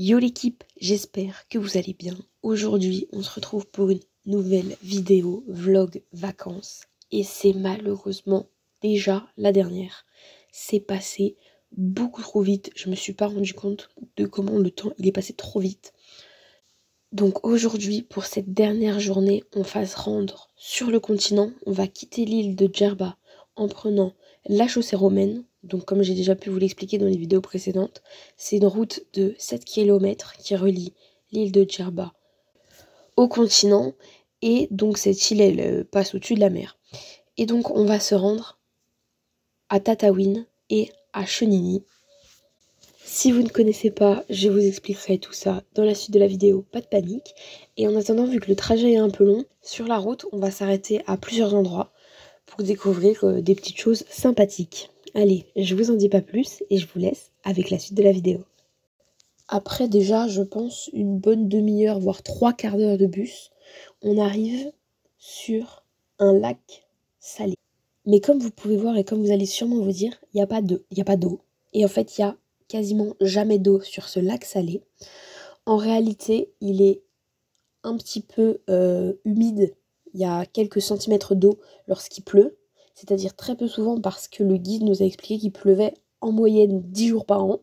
Yo l'équipe, j'espère que vous allez bien. Aujourd'hui, on se retrouve pour une nouvelle vidéo vlog vacances et c'est malheureusement déjà la dernière. C'est passé beaucoup trop vite, je me suis pas rendu compte de comment le temps il est passé trop vite. Donc aujourd'hui, pour cette dernière journée, on va se rendre sur le continent, on va quitter l'île de Djerba en prenant la chaussée romaine. Donc comme j'ai déjà pu vous l'expliquer dans les vidéos précédentes, c'est une route de 7 km qui relie l'île de Djerba au continent. Et donc cette île, elle passe au-dessus de la mer. Et donc on va se rendre à Tataouine et à Chenini. Si vous ne connaissez pas, je vous expliquerai tout ça dans la suite de la vidéo, pas de panique. Et en attendant, vu que le trajet est un peu long, sur la route, on va s'arrêter à plusieurs endroits pour découvrir des petites choses sympathiques. Allez, je vous en dis pas plus et je vous laisse avec la suite de la vidéo. Après déjà, je pense, une bonne demi-heure, voire 3/4 d'heure de bus, on arrive sur un lac salé. Mais comme vous pouvez voir et comme vous allez sûrement vous dire, il n'y a pas d'eau. Et en fait, il y a quasiment jamais d'eau sur ce lac salé. En réalité, il est un petit peu humide. Il y a quelques centimètres d'eau lorsqu'il pleut, c'est-à-dire très peu souvent parce que le guide nous a expliqué qu'il pleuvait en moyenne 10 jours par an.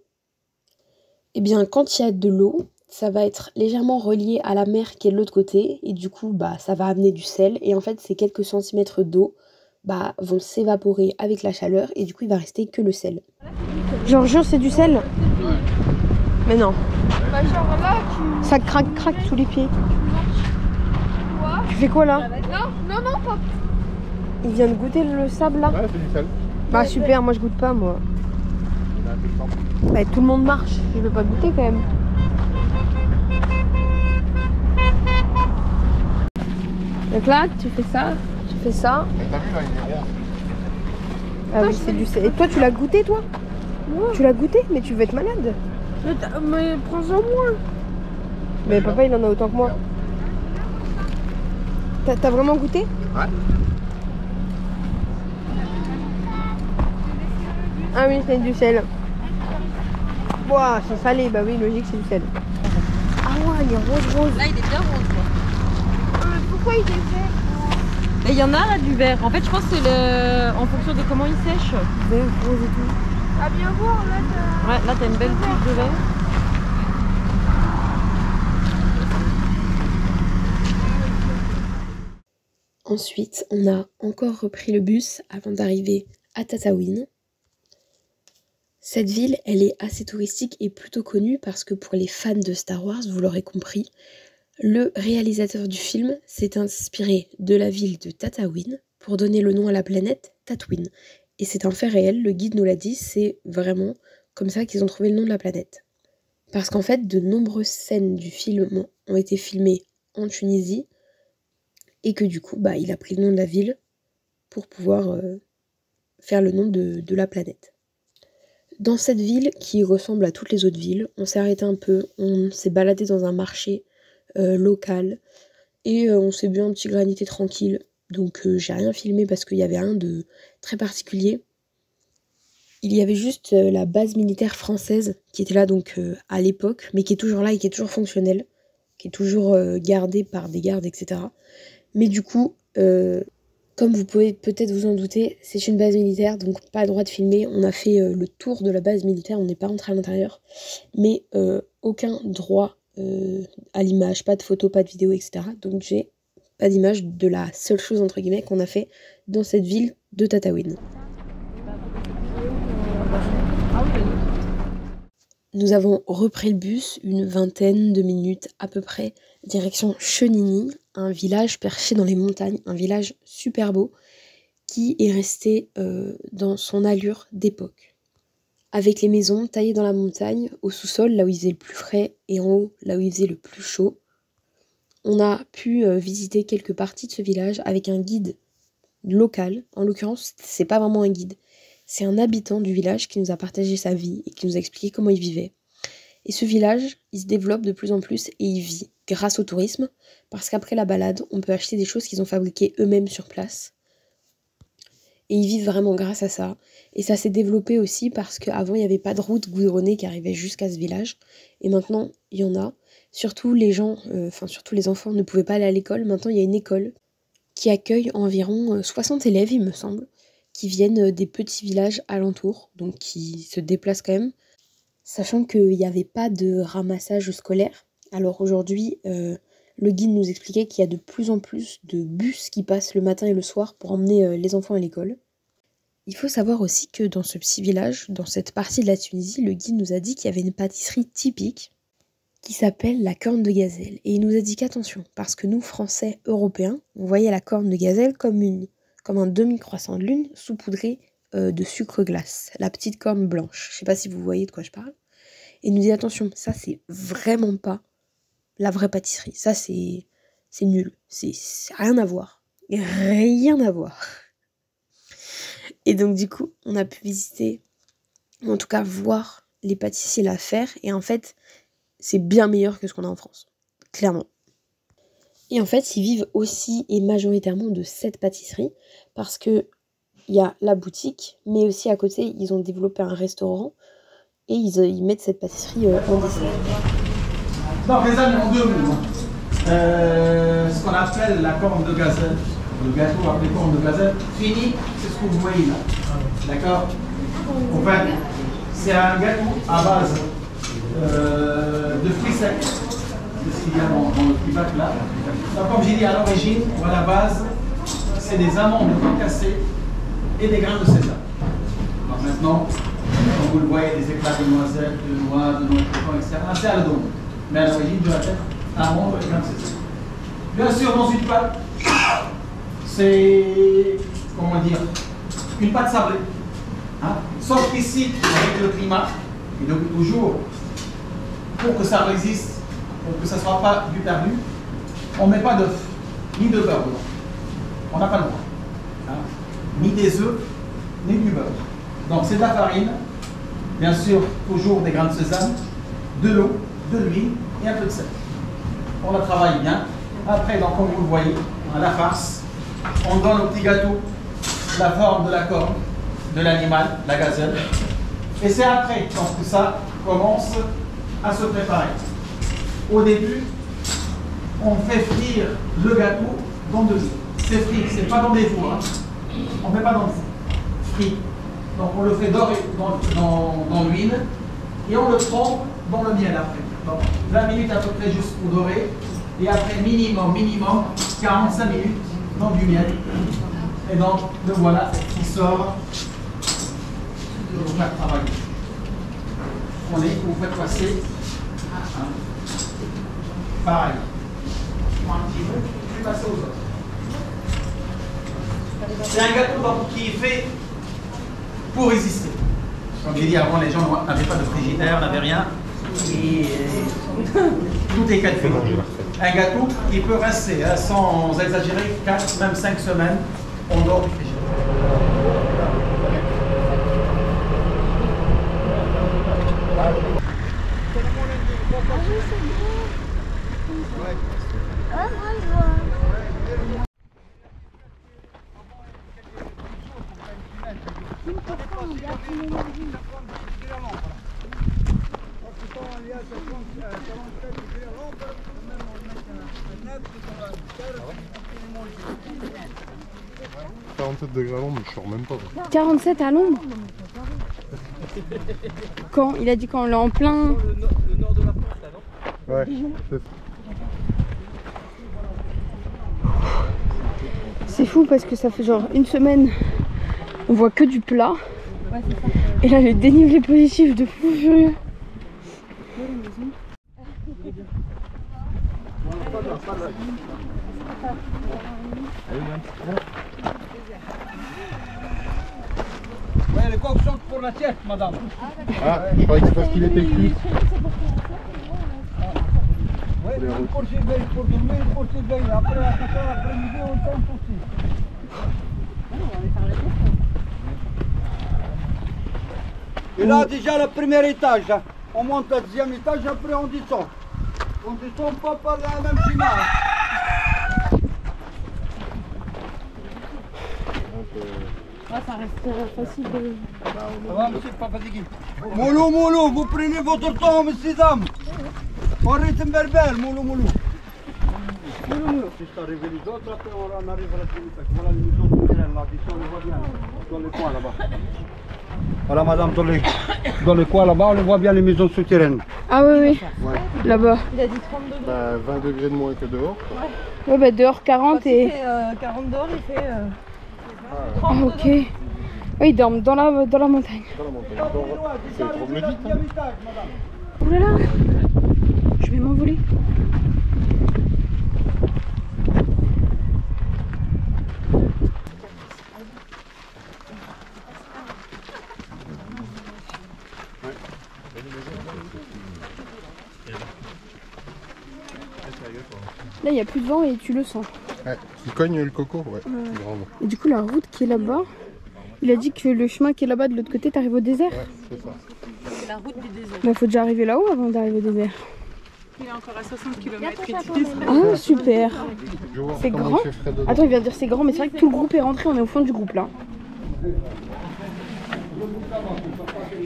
Et bien, quand il y a de l'eau, ça va être légèrement relié à la mer qui est de l'autre côté, et du coup, ça va amener du sel. Et en fait, ces quelques centimètres d'eau vont s'évaporer avec la chaleur, et du coup, il va rester que le sel. Genre, c'est du sel? Ouais. Mais non. Bah genre là tu... Ça craque sous les pieds. Quoi? Tu fais quoi là? Non, pas... Il vient de goûter le sable là? Ouais, c'est du sel. Bah super, moi je goûte pas moi. Il a un peu de temps. Bah tout le monde marche, je vais pas goûter quand même. Donc là, tu fais ça, tu fais ça. Mais t'as vu là, il est rond. Ah oui, c'est du sel. Et toi, tu l'as goûté toi? Ouais. Tu l'as goûté? Mais tu veux être malade. Mais prends-en moins. Mais papa, il en a autant que moi. T'as vraiment goûté? Ouais. Ah oui, c'est du sel. Ouah, c'est salé, bah oui, logique, c'est du sel. Ah ouais, il est rose. Là, il est bien rose, quoi. Pourquoi il est vert? Et il y en a là du vert. En fait, je pense que c'est en fonction de comment il sèche. Vert, rose et tout. À bien voir, là t'as... Ouais, là, t'as une belle couche de vert. Ensuite, on a encore repris le bus avant d'arriver à Tataouine. Cette ville, elle est assez touristique et plutôt connue parce que pour les fans de Star Wars, vous l'aurez compris, le réalisateur du film s'est inspiré de la ville de Tataouine pour donner le nom à la planète Tatooine. Et c'est un fait réel, le guide nous l'a dit, c'est vraiment comme ça qu'ils ont trouvé le nom de la planète. Parce qu'en fait, de nombreuses scènes du film ont été filmées en Tunisie et que du coup, il a pris le nom de la ville pour pouvoir faire le nom de la planète. Dans cette ville qui ressemble à toutes les autres villes, on s'est arrêté un peu, on s'est baladé dans un marché local et on s'est bu un petit granité tranquille. Donc j'ai rien filmé parce qu'il y avait rien de très particulier. Il y avait juste la base militaire française qui était là donc à l'époque, mais qui est toujours là et qui est toujours fonctionnelle, qui est toujours gardée par des gardes, etc. Mais du coup, comme vous pouvez peut-être vous en douter, c'est une base militaire, donc pas le droit de filmer. On a fait le tour de la base militaire, on n'est pas rentré à l'intérieur, mais aucun droit à l'image, pas de photos, pas de vidéos, etc. Donc j'ai pas d'image de la seule chose entre guillemets qu'on a fait dans cette ville de Tataouine. Nous avons repris le bus une vingtaine de minutes à peu près, direction Chenini, un village perché dans les montagnes, un village super beau qui est resté dans son allure d'époque. Avec les maisons taillées dans la montagne, au sous-sol, là où il faisait le plus frais, et en haut, là où il faisait le plus chaud. On a pu visiter quelques parties de ce village avec un guide local. En l'occurrence, c'est pas vraiment un guide. C'est un habitant du village qui nous a partagé sa vie et qui nous a expliqué comment il vivait. Et ce village, il se développe de plus en plus et il vit grâce au tourisme, parce qu'après la balade, on peut acheter des choses qu'ils ont fabriquées eux-mêmes sur place. Et ils vivent vraiment grâce à ça. Et ça s'est développé aussi parce qu'avant, il n'y avait pas de route goudronnée qui arrivait jusqu'à ce village. Et maintenant, il y en a. Surtout les gens, surtout les enfants ne pouvaient pas aller à l'école. Maintenant, il y a une école qui accueille environ 60 élèves, il me semble, qui viennent des petits villages alentours, donc qui se déplacent quand même. Sachant qu'il n'y avait pas de ramassage scolaire. Alors aujourd'hui, le guide nous expliquait qu'il y a de plus en plus de bus qui passent le matin et le soir pour emmener les enfants à l'école. Il faut savoir aussi que dans ce petit village, dans cette partie de la Tunisie, le guide nous a dit qu'il y avait une pâtisserie typique qui s'appelle la corne de gazelle. Et il nous a dit qu'attention, parce que nous, Français, Européens, on voyait la corne de gazelle comme un demi-croissant de lune saupoudré de sucre glace, la petite corne blanche. Je sais pas si vous voyez de quoi je parle. Et il nous dit attention, ça c'est vraiment pas la vraie pâtisserie. Ça c'est nul, c'est rien à voir. Rien à voir. Et donc du coup, on a pu visiter, ou en tout cas voir les pâtissiers la faire. Et en fait, c'est bien meilleur que ce qu'on a en France. Clairement. Et en fait, ils vivent aussi et majoritairement de cette pâtisserie. Parce que il y a la boutique, mais aussi à côté, ils ont développé un restaurant. Et ils mettent cette pâtisserie en dessert. Donc les amis, en deux mots, ce qu'on appelle la corne de gazelle, le gâteau appelé corne de gazelle, fini, c'est ce que vous voyez là. D'accord? En fait, c'est un gâteau à base de fruits secs, c'est ce qu'il y a dans le petit bac là. Donc comme j'ai dit à l'origine, ou à la base, c'est des amandes concassées et des grains de sésame. Alors maintenant, comme vous le voyez, des éclats de noisettes, de noix, de noix de coco, etc. C'est à la don. Mais à l'origine doit être amande et grains de sésame. Bien sûr, dans une pâte, c'est, comment dire, une pâte sablée. Hein? Sauf qu'ici, avec le climat, et donc toujours, pour que ça résiste, pour que ça ne soit pas du perdu, on ne met pas d'œuf, ni de beurre dedans. On n'a pas le droit. Hein? Ni des œufs, ni du beurre. Donc c'est de la farine, bien sûr, toujours des grains de sésame, de l'eau, de l'huile et un peu de sel. On la travaille bien. Après, donc, comme vous le voyez, on a la farce. On donne au petit gâteau la forme de la corne, de l'animal, la gazelle. Et c'est après, quand tout ça commence à se préparer. Au début, on fait frire le gâteau dans de l'huile. C'est frit, c'est pas dans des fours. Hein. On ne met pas dans le four. Frit. Donc on le fait dorer dans l'huile et on le trempe dans le miel après. Donc 20 minutes à peu près juste pour dorer. Et après minimum 45 minutes dans du miel. Et donc le voilà qui sort de vous faire travailler. Vous faites passer hein, pareil. Un petit peu, puis passer aux autres. C'est un gâteau donc, qui est fait pour résister. Comme j'ai dit avant, les gens n'avaient pas de frigidaire, n'avaient rien. Et tout est calculé. Un gâteau qui peut rester, hein, sans exagérer, 4, même 5 semaines en dehors du frigidaire. Ah 47 degrés à l'ombre, mais je sors même pas. 47 à l'ombre. Quand il a dit quand on l'a en plein. Le nord de la France, là, non? Ouais. C'est fou parce que ça fait genre une semaine, on voit que du plat. Ouais, c'est ça. Et là, le dénivelé positif de fou furieux. Ouais, le coq chante pour la tête, madame. Ah, je croyais que c'est parce qu'il était cuit. Oui, pour chez veille, pour dormir, pour chez veille. Après, à 4 heures après-midi, on tombe aussi. Et là, déjà, le premier étage. Hein. On monte le deuxième étage, après on descend. On descend pas par la même chemin. ça reste facile de... Ça va, monsieur, pas fatigué. Moulou, vous prenez votre temps, messieurs, dames. En rythme verbal, moulou. Juste arriver les autres, après on arrive à la clinique. Voilà les maisons souterraines là, ici on les voit bien, dans les coins là-bas. Voilà madame, dans les coins là-bas, on les voit bien les maisons souterraines. Ah oui, Ouais. là-bas. Il a dit 30 degrés. Bah, 20 degrés de moins que dehors. Ouais, bah dehors 40 Quand et... il fait 40 dehors, il fait Ah, 30 ok. Oui, ils dorment dans la montagne. Dans la montagne. C'est trop me le dites. Hein. Ouh là là, je vais m'envoler. Là, il n'y a plus de vent et tu le sens. Ouais. Il cogne le coco, ouais. Grave. Et du coup, la route qui est là-bas, il a dit que le chemin qui est là-bas de l'autre côté, t'arrives au désert. Ouais, c'est ça. C'est la route du désert. Bah, faut déjà arriver là-haut avant d'arriver au désert. Il est encore à 60 km. Ah, super. Je vais voir C'est comment grand. il fait frais dedans. Attends, il vient de dire c'est grand, mais c'est vrai que tout le groupe est rentré, on est au fond du groupe là.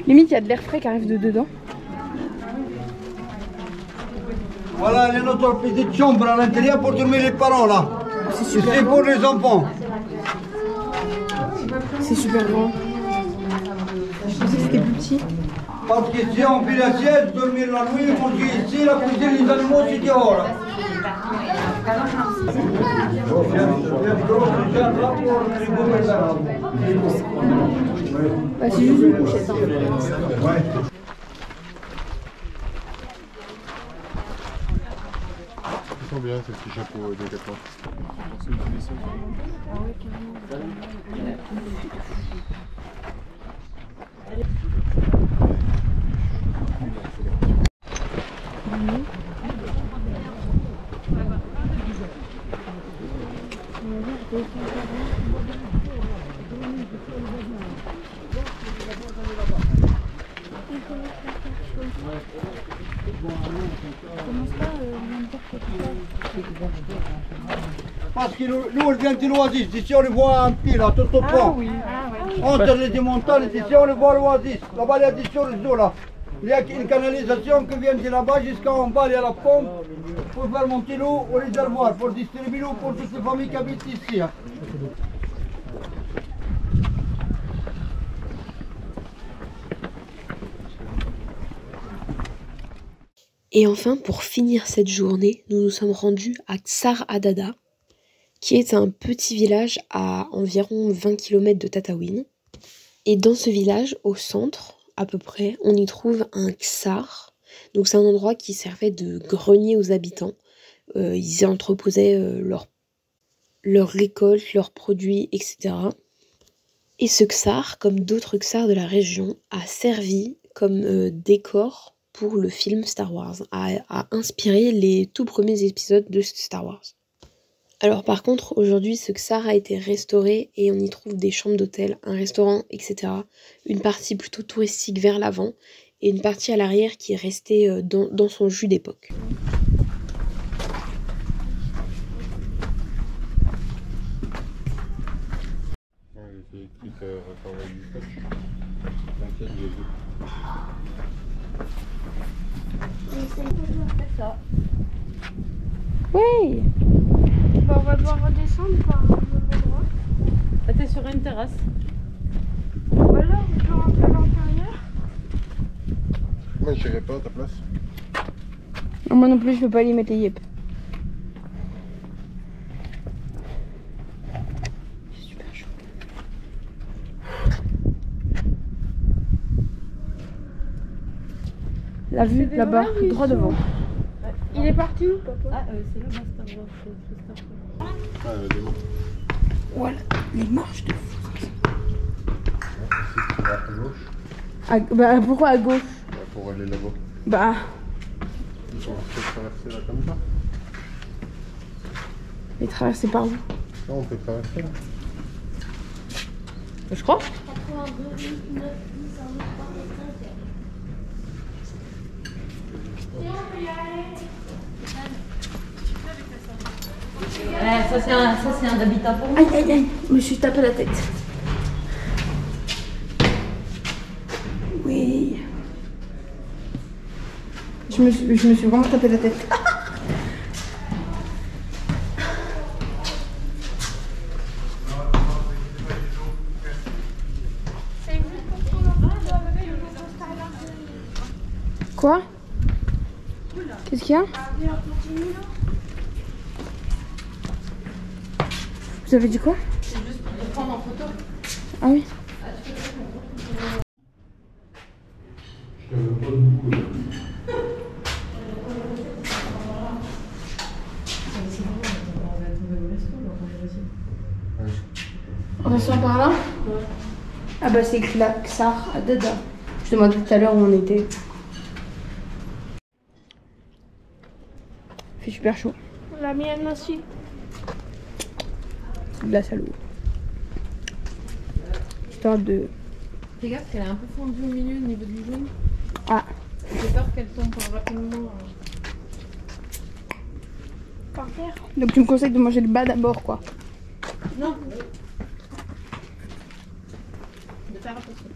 Limite, il y a de l'air frais qui arrive de dedans. Voilà notre petite chambre à l'intérieur pour dormir les parents là. C'est pour les enfants. C'est super grand. Je pensais que c'était plus petit. Parce que si on fait la sieste, dormir la nuit, manger ici, la cuisine, les animaux, c'est dehors. Bah, c'est juste une couchette. Hein. Ils sont bien ces petits chapeaux de Décathlon. Parce que nous, on vient de l'Oasis, ici on le voit un petit là, tout au fond. Entre les montagnes, ici on le voit l'Oasis. Là-bas il y a des choses là. Il y a une canalisation qui vient de là-bas jusqu'en bas, il y a la pompe pour faire monter l'eau au réservoir, pour distribuer l'eau pour toutes les familles qui habitent ici. Hein. Et enfin, pour finir cette journée, nous nous sommes rendus à Ksar Adada, qui est un petit village à environ 20 km de Tataouine. Et dans ce village, au centre, à peu près, on y trouve un ksar. Donc c'est un endroit qui servait de grenier aux habitants. Ils y entreposaient leurs récoltes, leurs produits, etc. Et ce ksar, comme d'autres ksars de la région, a servi comme décor pour le film Star Wars, a inspiré les tout premiers épisodes de Star Wars. Alors par contre, aujourd'hui, ce ksar a été restauré et on y trouve des chambres d'hôtel, un restaurant, etc. Une partie plutôt touristique vers l'avant et une partie à l'arrière qui est restée dans son jus d'époque. C'est électrique, avec du scotch. T'inquiète, j'ai vu. C'est ça. Oui. Bah, on va devoir redescendre par un endroit. Ah, t'es sur une terrasse. Ou alors, on peut rentrer à l'intérieur. Moi, j'irai pas à ta place. Non, moi non plus, je peux pas aller mettre les yep. C'est super chaud. La vue là-bas, droit devant. Il est parti où, papa? Ah, c'est le Master Wars, c'est Christophe. Ah, des mots. Voilà, les marches de fou. Si tu vas à gauche, Bah, pourquoi à gauche? pour aller là-bas. Bah, Ils sont peut-être traverser là comme ça. les traverser par où? Là, on peut traverser là. Je crois. Ça c'est un habitat pour nous. Aïe, aïe, aïe, je me suis tapé la tête. Je me suis vraiment tapé la tête. Quoi? Qu'est-ce qu'il y a? Vous avez dit quoi? C'est juste pour te prendre en photo. Ah oui. On ressort par là? Ah bah c'est écrit là, Xar à Dada. Je demandais tout à l'heure où on était. Il fait super chaud. La mienne aussi. C'est de la salaud. Histoire de... Fais gaffe qu'elle est un peu fondue au milieu au niveau du jaune. Ah. J'ai peur qu'elle tombe rapidement. Par terre. Donc tu me conseilles de manger le bas d'abord quoi. Non. De faire attention.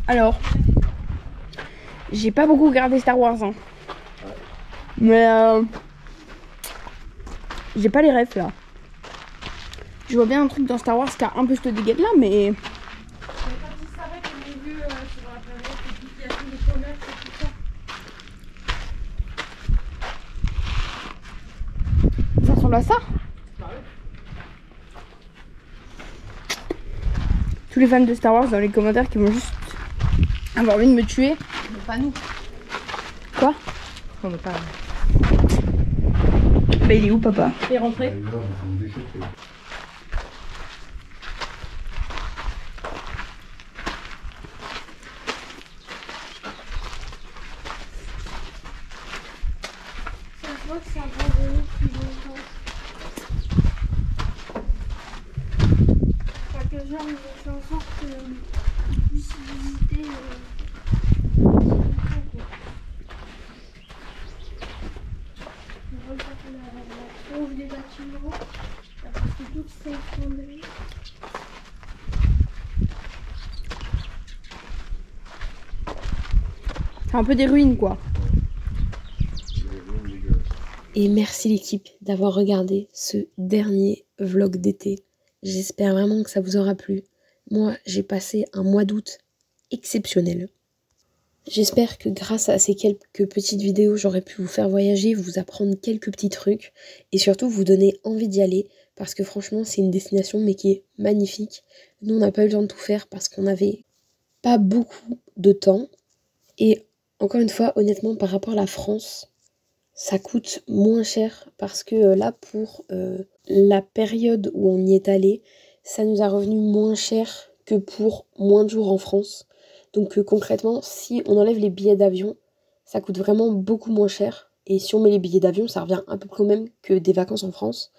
Alors, j'ai pas beaucoup regardé Star Wars, hein. Mais j'ai pas les refs là. Je vois bien un truc dans Star Wars qui a un peu cette dégaine là, mais... Ça ressemble à ça? Tous les fans de Star Wars dans les commentaires qui vont juste avoir envie de me tuer. Mais pas nous. Quoi? On n'est pas. Bah il est où papa? T'es rentré? Ça se voit que ça va venir depuis longtemps. Enfin, que genre, ils ont fait en sorte qu'ils puissent visiter. On trouve des bâtiments. Parce que tout s'est effondré. C'est un peu des ruines quoi. Et merci l'équipe d'avoir regardé ce dernier vlog d'été. J'espère vraiment que ça vous aura plu. Moi, j'ai passé un mois d'août exceptionnel. J'espère que grâce à ces quelques petites vidéos, j'aurai pu vous faire voyager, vous apprendre quelques petits trucs et surtout vous donner envie d'y aller parce que franchement, c'est une destination mais qui est magnifique. Nous, on n'a pas eu le temps de tout faire parce qu'on n'avait pas beaucoup de temps. Et encore une fois, honnêtement, par rapport à la France, ça coûte moins cher parce que là, pour la période où on y est allé, ça nous a revenu moins cher que pour moins de jours en France. Donc concrètement, si on enlève les billets d'avion, ça coûte vraiment beaucoup moins cher. Et si on met les billets d'avion, ça revient à peu près au même que des vacances en France.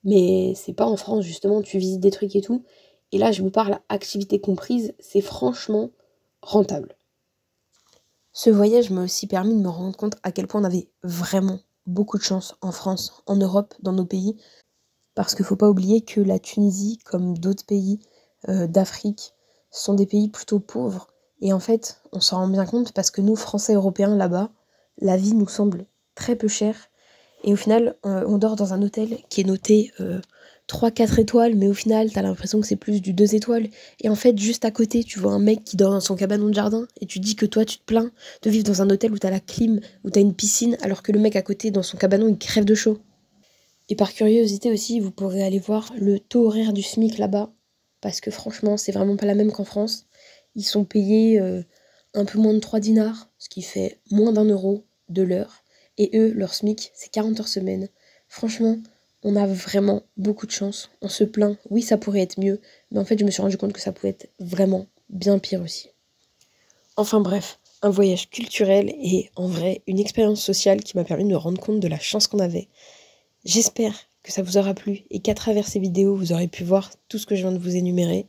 Mais c'est pas en France, justement, tu visites des trucs et tout. Et là, je vous parle activité comprise, c'est franchement rentable. Ce voyage m'a aussi permis de me rendre compte à quel point on avait vraiment beaucoup de chance en France, en Europe, dans nos pays. Parce qu'il ne faut pas oublier que la Tunisie, comme d'autres pays d'Afrique, sont des pays plutôt pauvres. Et en fait, on s'en rend bien compte parce que nous, Français européens, là-bas, la vie nous semble très peu chère. Et au final, on dort dans un hôtel qui est noté 3-4 étoiles, mais au final, t'as l'impression que c'est plus du 2 étoiles. Et en fait, juste à côté, tu vois un mec qui dort dans son cabanon de jardin et tu dis que toi, tu te plains de vivre dans un hôtel où t'as la clim, où t'as une piscine, alors que le mec à côté, dans son cabanon, il crève de chaud. Et par curiosité aussi, vous pourrez aller voir le taux horaire du SMIC là-bas, parce que franchement, c'est vraiment pas la même qu'en France. Ils sont payés un peu moins de 3 dinars, ce qui fait moins d'1 euro de l'heure. Et eux, leur SMIC, c'est 40 heures semaine. Franchement, on a vraiment beaucoup de chance. On se plaint, oui, ça pourrait être mieux, mais en fait, je me suis rendu compte que ça pouvait être vraiment bien pire aussi. Enfin bref, un voyage culturel et en vrai, une expérience sociale qui m'a permis de me rendre compte de la chance qu'on avait. J'espère que ça vous aura plu et qu'à travers ces vidéos, vous aurez pu voir tout ce que je viens de vous énumérer.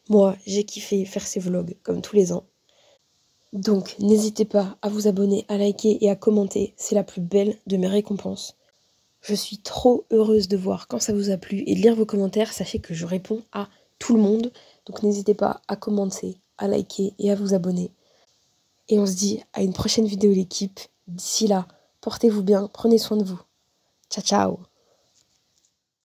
Moi, j'ai kiffé faire ces vlogs comme tous les ans. Donc, n'hésitez pas à vous abonner, à liker et à commenter. C'est la plus belle de mes récompenses. Je suis trop heureuse de voir quand ça vous a plu et de lire vos commentaires. Sachez que je réponds à tout le monde. Donc, n'hésitez pas à commenter, à liker et à vous abonner. Et on se dit à une prochaine vidéo l'équipe. D'ici là, portez-vous bien, prenez soin de vous. Ciao, ciao!